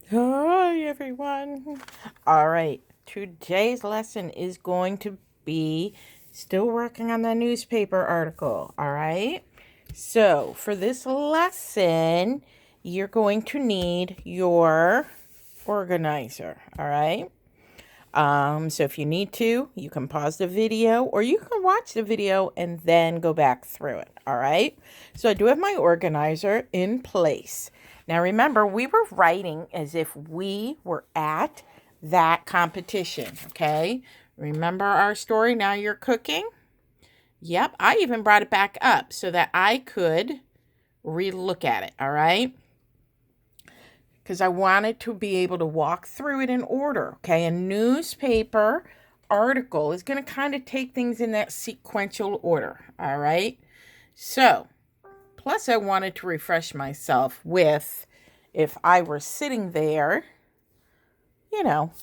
Hi, everyone. All right. Today's lesson is going to be still working on the newspaper article. All right. So, for this lesson, you're going to need your organizer. All right. So if you need to, you can pause the video or you can watch the video and then go back through it. All right. So I do have my organizer in place. Now remember, we were writing as if we were at that competition. Okay. Remember our story? Now you're cooking. Yep. I even brought it back up so that I could relook at it. All right, because I wanted to be able to walk through it in order. Okay, a newspaper article is going to kind of take things in that sequential order. All right, so plus I wanted to refresh myself with, if I were sitting there, you know,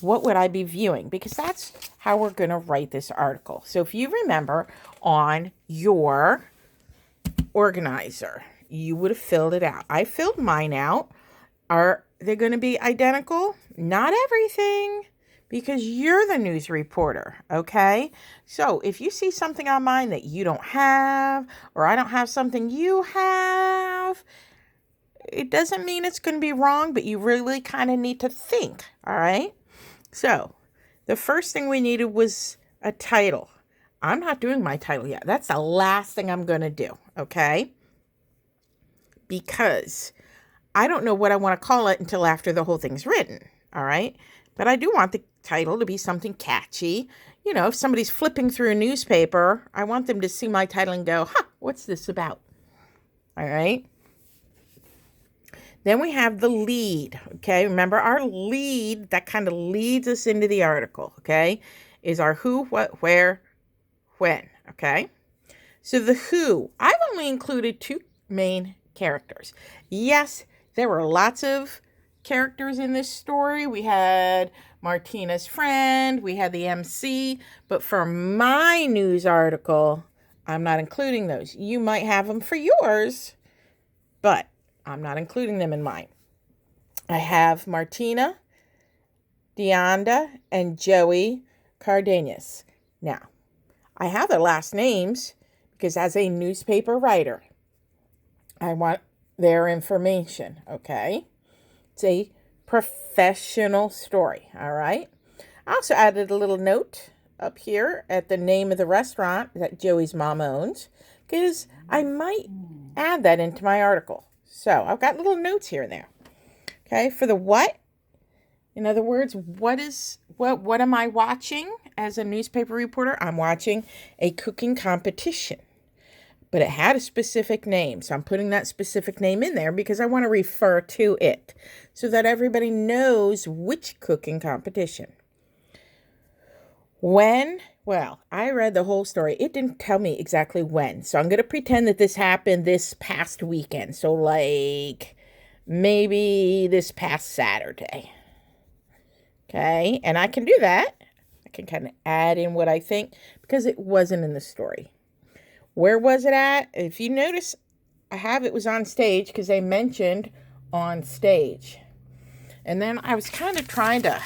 what would I be viewing? Because that's how we're going to write this article. So if you remember on your organizer, you would have filled it out. I filled mine out. Are they going to be identical? Not everything, because you're the news reporter, okay? So if you see something on mine that you don't have, or I don't have something you have, it doesn't mean it's going to be wrong, but you really kind of need to think, all right? So the first thing we needed was a title. I'm not doing my title yet. That's the last thing I'm going to do, okay? Because I don't know what I want to call it until after the whole thing's written, all right? But I do want the title to be something catchy. You know, if somebody's flipping through a newspaper, I want them to see my title and go, what's this about? All right? Then we have the lead, okay? Remember our lead, that kind of leads us into the article, okay? Is our who, what, where, when, okay? So the who, I've only included two main characters. Yes, there were lots of characters in this story. We had Martina's friend, we had the MC, but for my news article, I'm not including those. You might have them for yours, but I'm not including them in mine. I have Martina, Deonda, and Joey Cardenas. Now, I have their last names because as a newspaper writer, I want their information, okay? It's a professional story, all right? I also added a little note up here at the name of the restaurant that Joey's mom owns, because I might add that into my article. So I've got little notes here and there. Okay, for the what? In other words, what am I watching as a newspaper reporter? I'm watching a cooking competition. But it had a specific name. So I'm putting that specific name in there because I want to refer to it so that everybody knows which cooking competition. When? Well, I read the whole story. It didn't tell me exactly when. So I'm going to pretend that this happened this past weekend. So like maybe this past Saturday. Okay. And I can do that. I can kind of add in what I think because it wasn't in the story. Where was it at? If you notice, I have it was on stage because they mentioned on stage. And then I was kind of trying to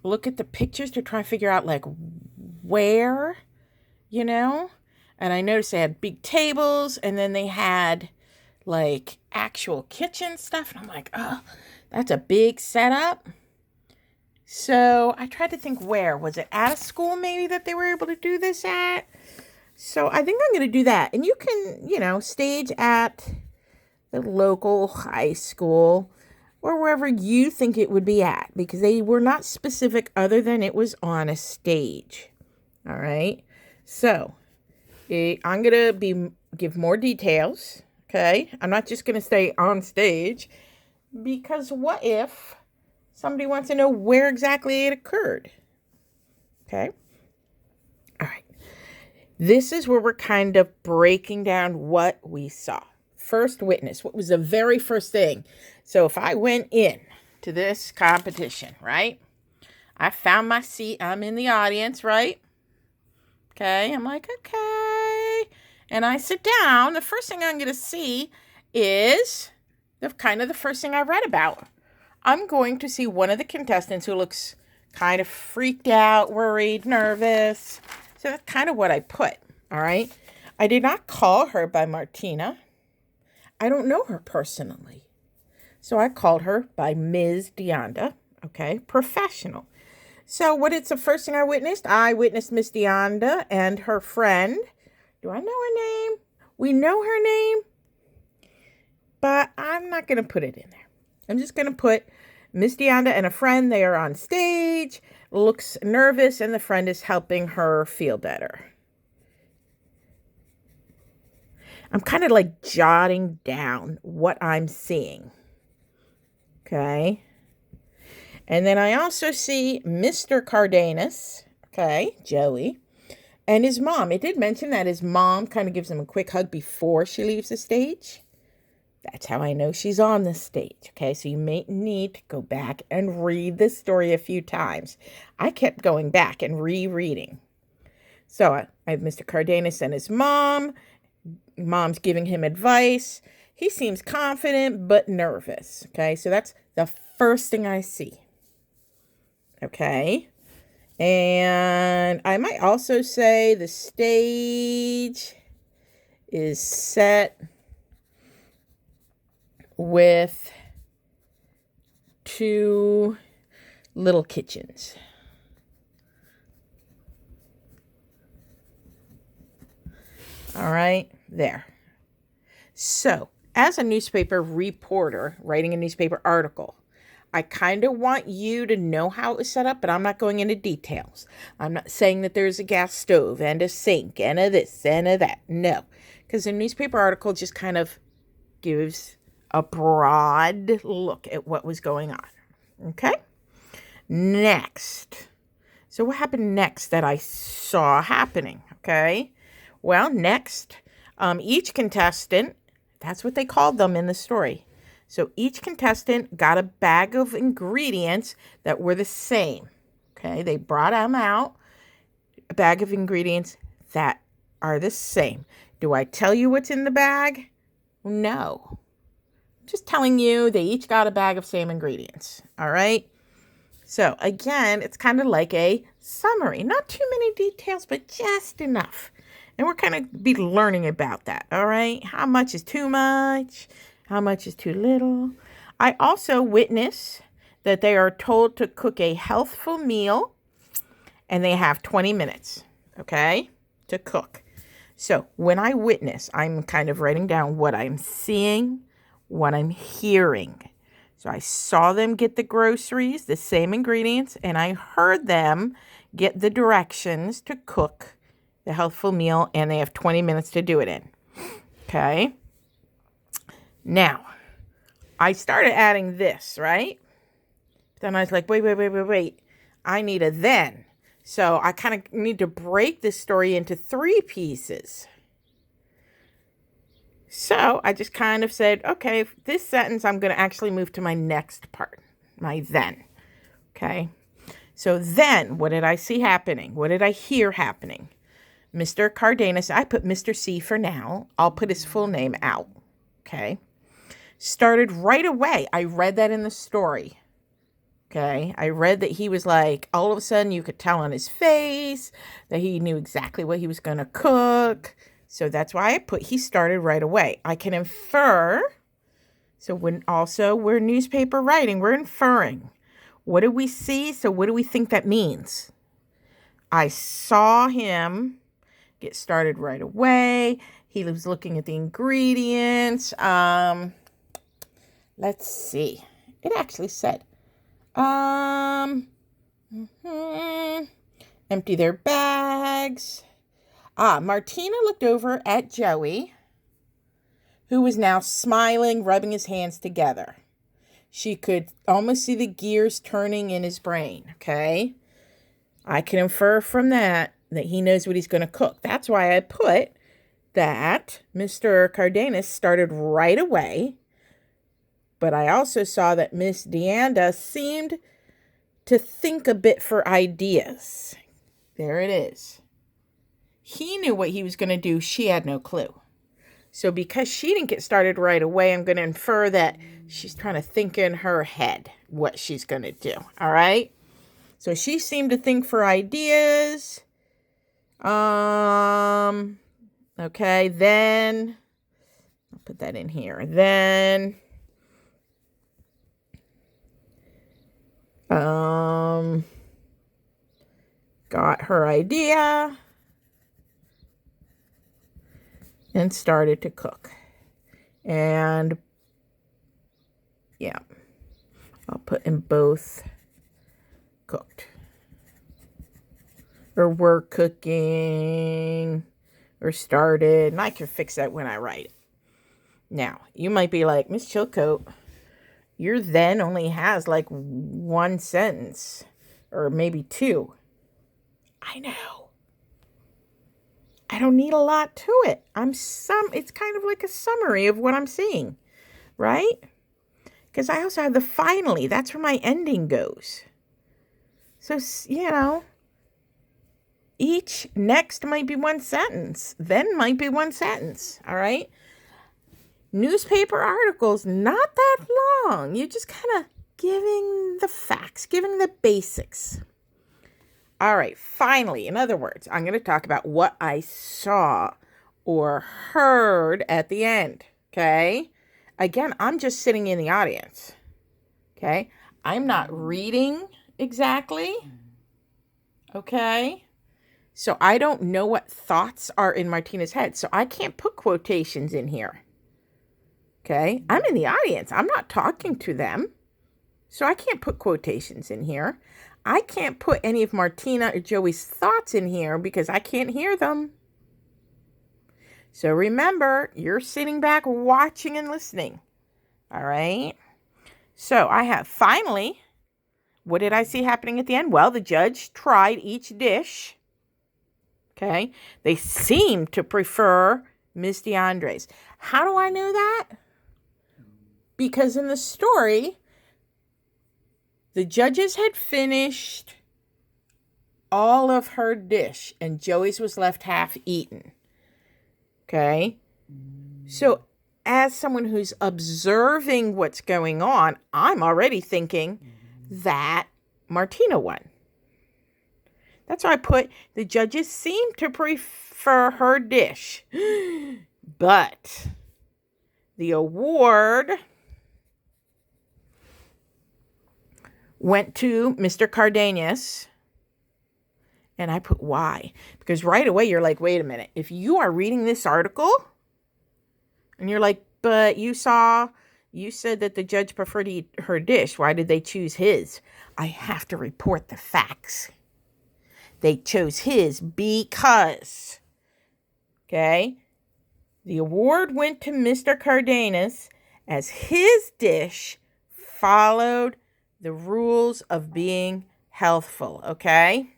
look at the pictures to try and figure out like where, you know? And I noticed they had big tables and then they had like actual kitchen stuff. And I'm like, oh, that's a big setup. So I tried to think where. Was it at a school maybe that they were able to do this at? So I think I'm going to do that. And you can, stage at the local high school or wherever you think it would be at because they were not specific other than it was on a stage. All right. So I'm going to give more details. Okay. I'm not just going to stay on stage because what if somebody wants to know where exactly it occurred? Okay. All right. This is where we're kind of breaking down what we saw. First witness, what was the very first thing? So if I went in to this competition, right? I found my seat. I'm in the audience, right? Okay, I'm like, okay. And I sit down. The first thing I'm going to see is the first thing I read about. I'm going to see one of the contestants who looks kind of freaked out, worried, nervous. So that's kind of what I put, all right? I did not call her by Martina. I don't know her personally. So I called her by Ms. Deonda, okay? Professional. So what is the first thing I witnessed? I witnessed Miss Deonda and her friend. Do I know her name? We know her name, but I'm not going to put it in there. I'm just going to put Miss Deonda and a friend. They are on stage, looks nervous, and the friend is helping her feel better. I'm kind of like jotting down what I'm seeing. Okay. And then I also see Mr. Cardenas, okay, Joey, and his mom. It did mention that his mom kind of gives him a quick hug before she leaves the stage. That's how I know she's on the stage, okay? So you may need to go back and read this story a few times. I kept going back and rereading. So I have Mr. Cardenas and his mom. Mom's giving him advice. He seems confident but nervous, okay? So that's the first thing I see. Okay. And I might also say the stage is set with 2 little kitchens. All right, there. So, as a newspaper reporter writing a newspaper article, I kind of want you to know how it was set up, but I'm not going into details. I'm not saying that there's a gas stove and a sink and a this and a that. No, because a newspaper article just kind of gives a broad look at what was going on. Okay? Next. So what happened next that I saw happening? Okay? Well, next, each contestant, that's what they called them in the story. So each contestant got a bag of ingredients that were the same. Okay, they brought them out, a bag of ingredients that are the same. Do I tell you what's in the bag? No. Just telling you they each got a bag of same ingredients. All right. So again, it's kind of like a summary. Not too many details, but just enough. And we're kind of be learning about that. All right. How much is too much? How much is too little? I also witness that they are told to cook a healthful meal and they have 20 minutes, okay, to cook. So when I witness, I'm kind of writing down what I'm seeing, what I'm hearing. So I saw them get the groceries, the same ingredients, and I heard them get the directions to cook the healthful meal, and they have 20 minutes to do it in. Okay. Now, I started adding this, right? Then I was like, wait. I need a then. So I kind of need to break this story into 3 pieces. So I just kind of said, okay, this sentence, I'm going to actually move to my next part, my then. Okay. So then, what did I see happening? What did I hear happening? Mr. Cardenas, I put Mr. C for now. I'll put his full name out. Okay. Started right away. I read that in the story. Okay. I read that he was like, all of a sudden you could tell on his face that he knew exactly what he was going to cook. So that's why I put he started right away. I can infer. So when also we're newspaper writing, we're inferring. What do we see? So what do we think that means? I saw him get started right away. He was looking at the ingredients. Let's see. It actually said, empty their bags. Martina looked over at Joey, who was now smiling, rubbing his hands together. She could almost see the gears turning in his brain, okay? I can infer from that he knows what he's going to cook. That's why I put that Mr. Cardenas started right away. But I also saw that Miss Deonda seemed to think a bit for ideas. There it is. He knew what he was going to do. She had no clue. So because she didn't get started right away, I'm going to infer that she's trying to think in her head what she's going to do. All right. So she seemed to think for ideas. Okay, then I'll put that in here. Then got her idea and started to cook. And yeah, I'll put in both cooked. Or were cooking or started. And I can fix that when I write it. Now, you might be like, Miss Chilcote, your then only has like one sentence or maybe two. I know. I don't need a lot to it. It's kind of like a summary of what I'm seeing, right? Because I also have the finally. That's where my ending goes. So, each next might be one sentence, then might be one sentence, all right? Newspaper articles, not that long. You're just kind of giving the facts, giving the basics. All right, finally, in other words, I'm going to talk about what I saw or heard at the end, okay? Again, I'm just sitting in the audience, okay? I'm not reading exactly, okay? So I don't know what thoughts are in Martina's head, so I can't put quotations in here, okay? I'm in the audience. I'm not talking to them, so I can't put quotations in here. I can't put any of Martina or Joey's thoughts in here because I can't hear them. So remember, you're sitting back watching and listening. All right? So I have finally, what did I see happening at the end? Well, the judge tried each dish. Okay? They seem to prefer Miss DeAndres. How do I know that? Because in the story, the judges had finished all of her dish and Joey's was left half eaten. Okay? So as someone who's observing what's going on, I'm already thinking that Martina won. That's why I put the judges seem to prefer her dish. But the award went to Mr. Cardenas. And I put why. Because right away you're like, wait a minute. If you are reading this article and you're like, but you said that the judge preferred to eat her dish. Why did they choose his? I have to report the facts. They chose his because, okay, the award went to Mr. Cardenas as his dish followed the rules of being healthful, okay?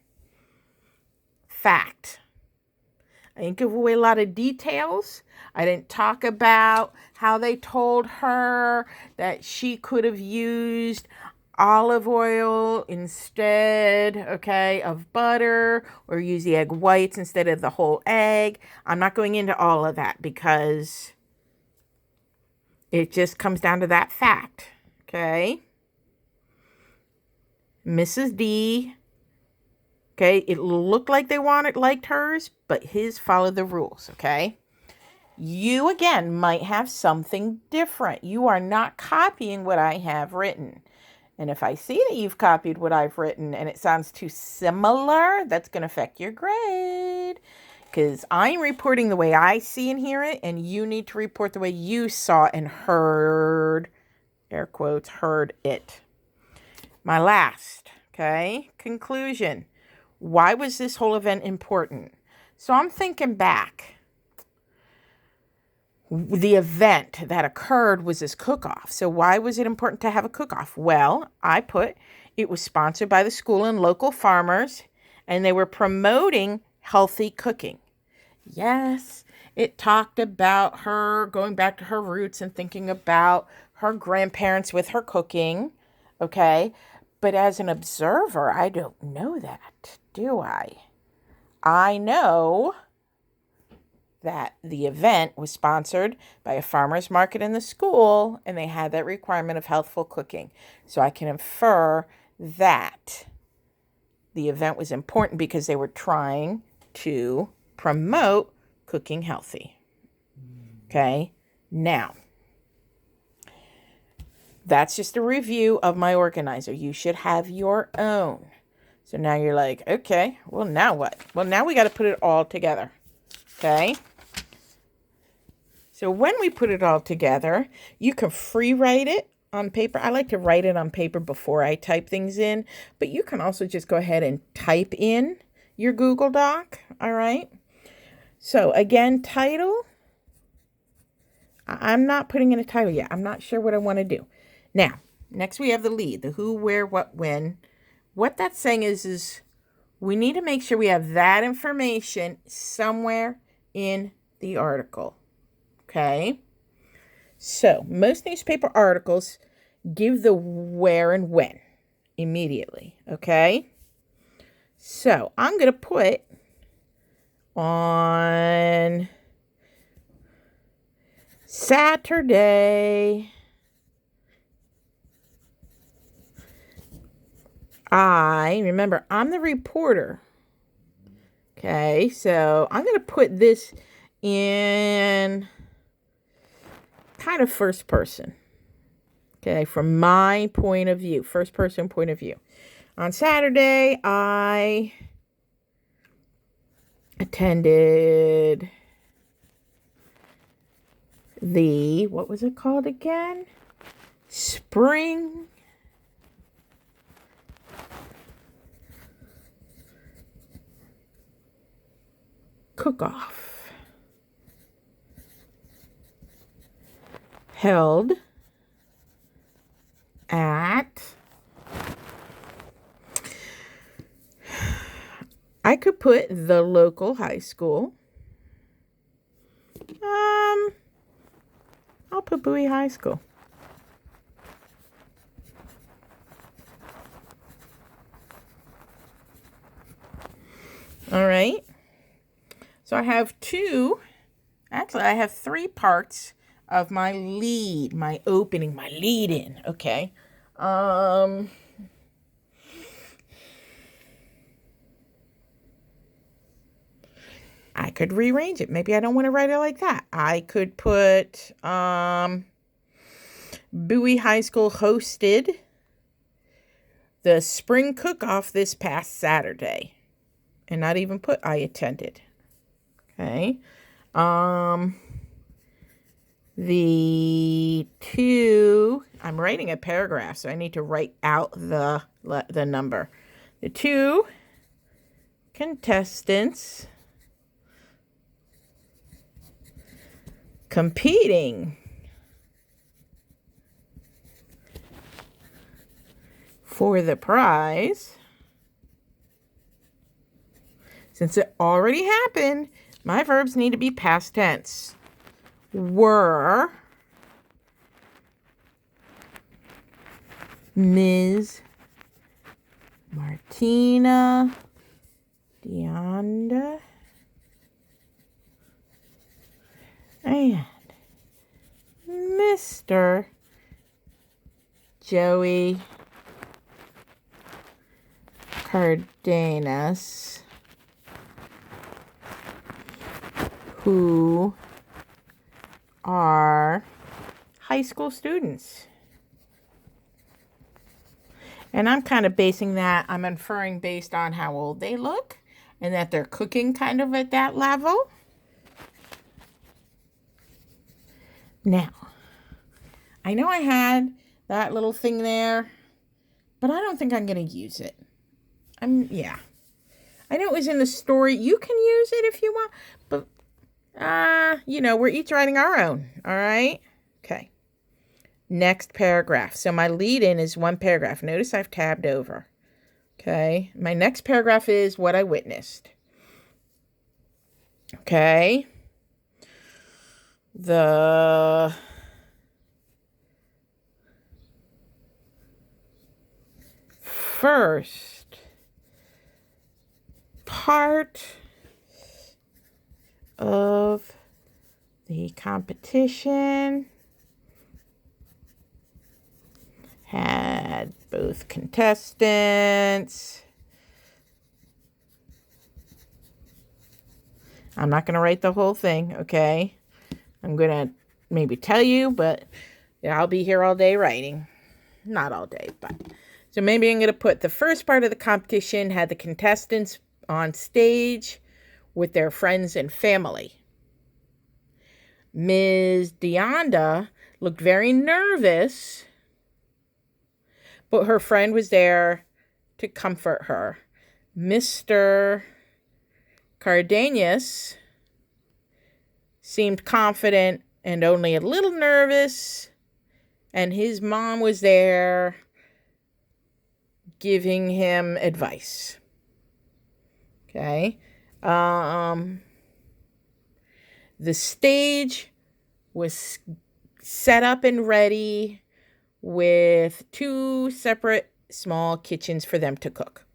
Fact. I didn't give away a lot of details. I didn't talk about how they told her that she could have used olive oil instead, okay, of butter, or use the egg whites instead of the whole egg. I'm not going into all of that because it just comes down to that fact, okay? Mrs. D, okay, it looked like they liked hers, but his followed the rules, okay? You, again, might have something different. You are not copying what I have written. And if I see that you've copied what I've written and it sounds too similar, that's going to affect your grade. Because I'm reporting the way I see and hear it, and you need to report the way you saw and heard, air quotes, heard it. My last, okay, conclusion. Why was this whole event important? So I'm thinking back. The event that occurred was this cook-off. So why was it important to have a cook-off? Well, I put it was sponsored by the school and local farmers, and they were promoting healthy cooking. Yes, it talked about her going back to her roots and thinking about her grandparents with her cooking, okay? But as an observer, I don't know that, do I? I know that the event was sponsored by a farmer's market in the school, and they had that requirement of healthful cooking. So I can infer that the event was important because they were trying to promote cooking healthy. Okay, now, that's just a review of my organizer. You should have your own. So now you're like, okay, well, now what? Well, now we got to put it all together. Okay. So when we put it all together, you can free write it on paper. I like to write it on paper before I type things in, but you can also just go ahead and type in your Google Doc. All right. So again, title. I'm not putting in a title yet. I'm not sure what I want to do. Now, next we have the lead, the who, where, what, when. What that's saying is we need to make sure we have that information somewhere in the article. Okay? So, most newspaper articles give the where and when immediately. Okay? So, I'm going to put on Saturday, remember, I'm the reporter. Okay, so I'm going to put this in kind of first person. Okay, from my point of view, first person point of view. On Saturday, I attended the, what was it called again? Spring cook-off held at, I could put the local high school. I'll put Bowie High School. All right. So I have I have 3 parts of my lead, my opening, my lead in. Okay. I could rearrange it. Maybe I don't want to write it like that. I could put Bowie High School hosted the spring cook-off this past Saturday. And not even put I attended. Okay. The 2, I'm writing a paragraph, so I need to write out the number. The 2 contestants competing for the prize. Since it already happened, my verbs need to be past tense. Were Ms. Martina Deonda and Mr. Joey Cardenas, who are high school students. And I'm kind of basing that, I'm inferring based on how old they look and that they're cooking kind of at that level. Now, I know I had that little thing there, but I don't think I'm going to use it. I know it was in the story. You can use it if you want, but we're each writing our own. All right. Okay. Next paragraph. So my lead in is 1 paragraph. Notice I've tabbed over. Okay. My next paragraph is what I witnessed. Okay. The first part of The competition had both contestants. I'm not going to write the whole thing, okay? I'm going to maybe tell you, but I'll be here all day writing. Not all day, but. So maybe I'm going to put the first part of the competition had the contestants on stage with their friends and family. Ms. Deonda looked very nervous, but her friend was there to comfort her. Mr. Cardenas seemed confident and only a little nervous, and his mom was there giving him advice. Okay. The stage was set up and ready with 2 separate small kitchens for them to cook.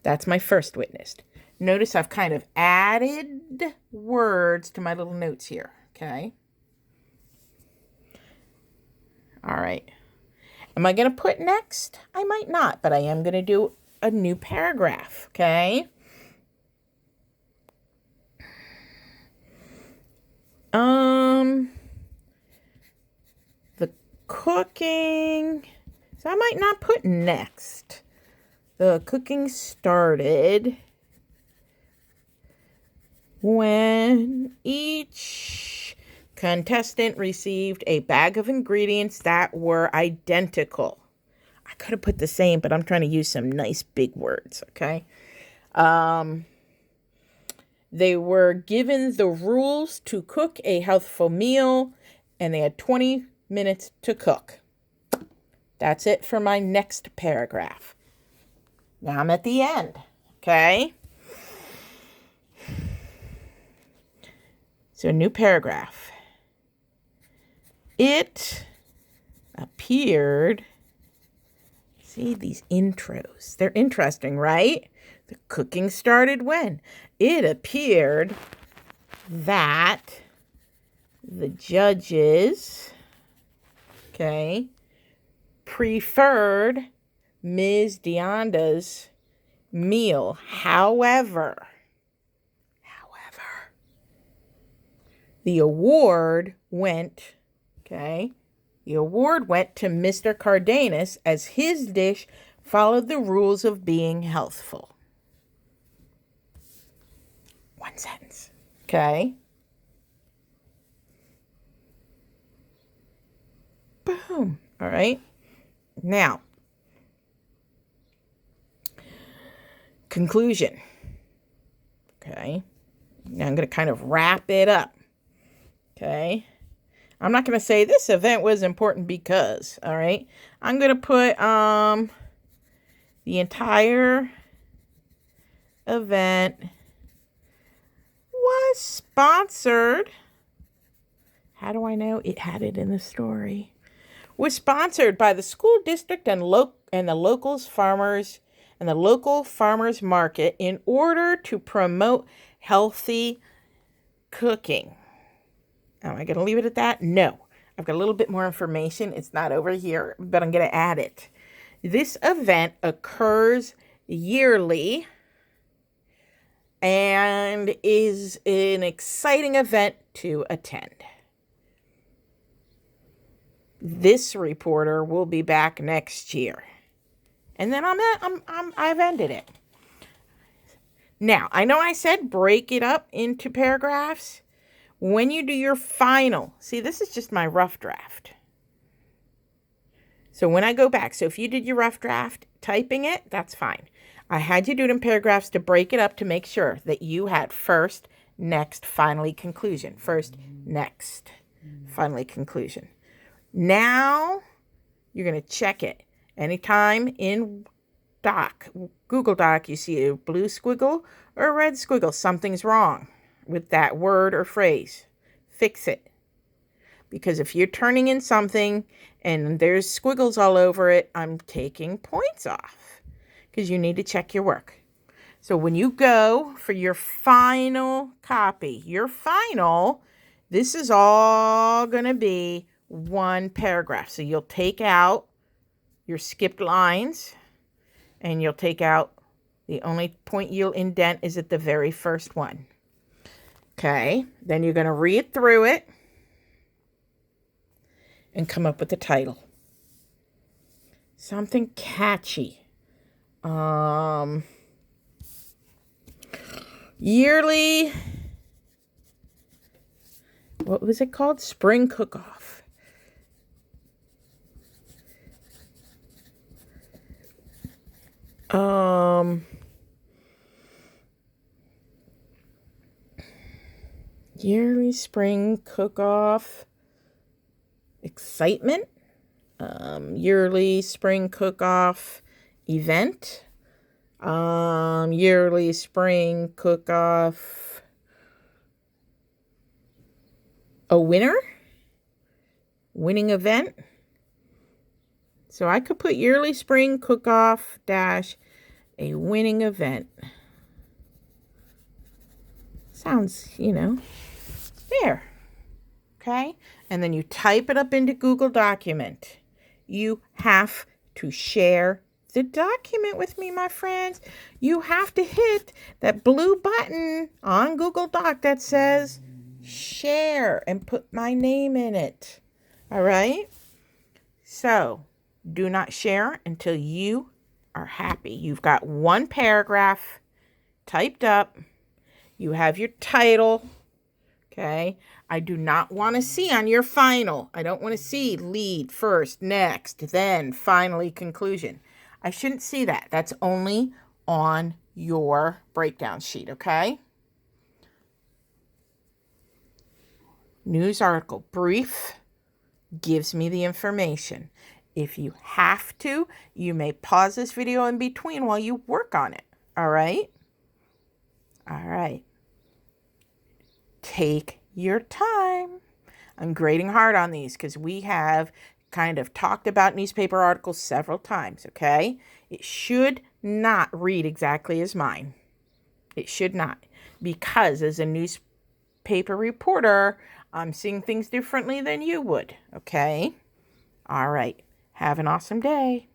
That's my first witness. Notice I've kind of added words to my little notes here, okay? All right. Am I going to put next? I might not, but I am going to do a new paragraph, okay? The cooking, so I might not put next. The cooking started when each contestant received a bag of ingredients that were identical. I could have put the same, but I'm trying to use some nice big words, okay? They were given the rules to cook a healthful meal, and they had 20 minutes to cook. That's it for my next paragraph. Now I'm at the end, okay? So, new paragraph. It appeared, see these intros, they're interesting, right? The cooking started when? It appeared that the judges, okay, preferred Ms. Deonda's meal. However, the award went, okay, the award went to Mr. Cardenas as his dish followed the rules of being healthful. One sentence, okay? Boom. All right. Now, conclusion. Okay. Now I'm going to kind of wrap it up. Okay. I'm not going to say this event was important because, all right. I'm going to put the entire event was sponsored. How do I know? It had it in the story. Was sponsored by the school district and the locals farmers and the local farmers market in order to promote healthy cooking. Am I going to leave it at that? No. I've got a little bit more information. It's not over here, but I'm going to add it. This event occurs yearly and is an exciting event to attend. This reporter will be back next year. And then I've ended it. Now, I know I said break it up into paragraphs. When you do your final, see, this is just my rough draft. So when I go back, so if you did your rough draft, typing it, that's fine. I had you do it in paragraphs to break it up to make sure that you had first, next, finally, conclusion. First, next, finally, conclusion. Now, you're going to check it. Anytime in Google Doc, you see a blue squiggle or a red squiggle, something's wrong with that word or phrase. Fix it. Because if you're turning in something and there's squiggles all over it, I'm taking points off. Because you need to check your work. So when you go for your final copy, this is all going to be one paragraph. So you'll take out your skipped lines and you'll take out the only point you'll indent is at the very first one. Okay, then you're going to read through it and come up with the title. Something catchy. Yearly, what was it called? Spring Cook-Off. Yearly Spring Cook-Off excitement. Yearly Spring Cook-Off event. Yearly Spring Cook-Off a winning event. So I could put yearly Spring Cook-Off dash a winning event. Sounds, there. Okay? And then you type it up into Google Document. You have to share the document with me, my friends. You have to hit that blue button on Google Doc that says share and put my name in it. All right? So, do not share until you are happy. You've got one paragraph typed up. You have your title. Okay? I do not want to see on your final. I don't want to see lead, first, next, then, finally, conclusion. I shouldn't see that. That's only on your breakdown sheet, okay? News article, brief, gives me the information. If you have to, you may pause this video in between while you work on it, all right? All right. Take your time. I'm grading hard on these because we have kind of talked about newspaper articles several times, okay? It should not read exactly as mine. It should not. Because as a newspaper reporter, I'm seeing things differently than you would, okay? All right. Have an awesome day.